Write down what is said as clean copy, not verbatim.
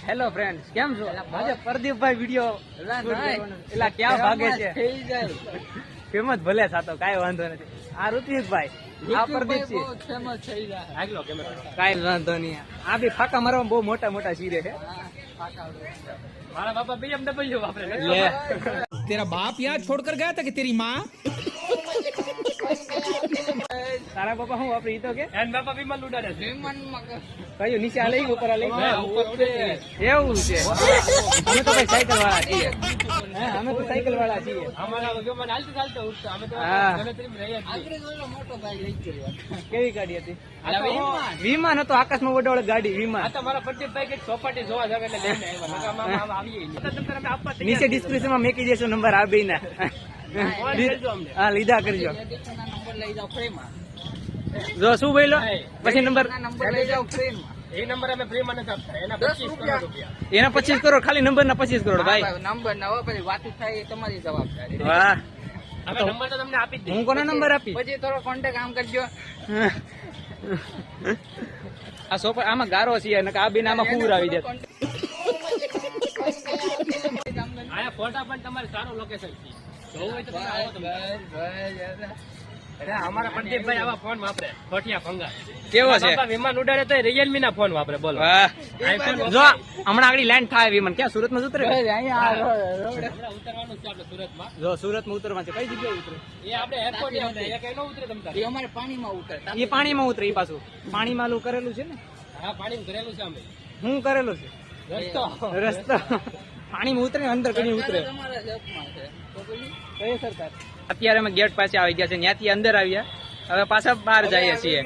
Hello friends, કેમ છો? આજે પ્રદીપભાઈ વિડિયો એલા ક્યાં ભાગે છે? ફેમસ ભલે થાતો કાઈ વાંધો નથી. આ ઋત્વિકભાઈ, આ પ્રદીપ છે, ફેમસ થઈ જાય. આગલો કેમેરા કાઈ વાંધો નહીં. આ બી ફાકા મારવા બહુ મોટા મોટા ચીરે છે. મારા બાપા BMW વાપરે. લે तेरा बाप यहाँ छोड़कर गया था कि तेरी माँ? તારા બાપા હું વાપરી તો કે એન બાપા વિમાન ઉડાડે છે. કયું નીચે આ લઈ ઉપર આ લઈ એવું છે. અમે તો ભાઈ સાયકલ વાળા છીએ. હા, અમે તો સાયકલ વાળા છીએ. અમારા વિમાન હાલતું ચાલતું ઉઠતા અમે તો હા. ગણતરીમાં રહ્યા છીએ. કેવી ગાડી હતી? વિમાન હતો, આકાશમાં ઉડાવડે ગાડી વિમાન. આ તો મારા પ્રદીપભાઈ કઈક ચોપાટી જોવા જાવ એટલે લઈને આવ્યા. નકર આમાં આવીએ નહીં. નંબર અમે આપવા તૈયાર નીચે ડિસ્ક્રિપ્શનમાં મેકી દેશો નંબર આ બેયના. કરજો અમને. હા, લીધા કરજો. જો શું બોલો પછી નંબર એ નંબર અમે ફ્રીમાં નથી આપતા. એના 25 કરોડ રૂપિયા. એના 25 કરોડ, ખાલી નંબર ના 25 કરોડ ભાઈ. નંબર નવો પછી વાત થાય એ તમારી જવાબદારી. વાહ, અમે નંબર તો તમને આપી જ દઈએ. હું કોનો નંબર આપી? પછી થોડો કોન્ટેક્ટ આમ કરજો. આ સોપર આમાં ગારો છે ને આ બેન આમાં પૂર આવી જાય. આયા ફોટા પણ તમારે સારું લોકેશન છે. જોવું હોય તો તમે આવો તમે. અરે અમારા પ્રદીપભાઈ આવા ફોન વાપરે ખોટિયા ભંગા. કેવો છે? બાપા વિમાન ઉડાડે તો રિયલમી ના ફોન વાપરે. બોલો. વાહ, iPhone જો હમણાં આગળ લેન્ડ થાય વિમાન. ક્યાં સુરતમાં જ ઉતરે? હમણાં ઉતરવાનું છે આપણે સુરતમાં. જો સુરતમાં ઉતરવા છે. કઈ જગ્યાએ ઉતરે? એ આપણે એરપોર્ટ એ કઈ ન ઉતરે તમ તારે. એ અમારે પાણીમાં ઉતરતા. એ પાણીમાં ઉતરે. એ પાછું પાણીમાં આલું કરેલું છે ને. હા, પાણી કરેલું છે અમે. હું કરેલું છે રસ્તો રસ્તો. પાણીમાં ઉતરે અંદર કદી ઉતરે. તમારા જપમાં છે તો પછી કઈ સરકાર? અત્યારે અમે ગેટ પાસે આવી ગયા છે, ત્યાંથી અંદર આવ્યા, હવે પાછા બહાર જઈએ છીએ.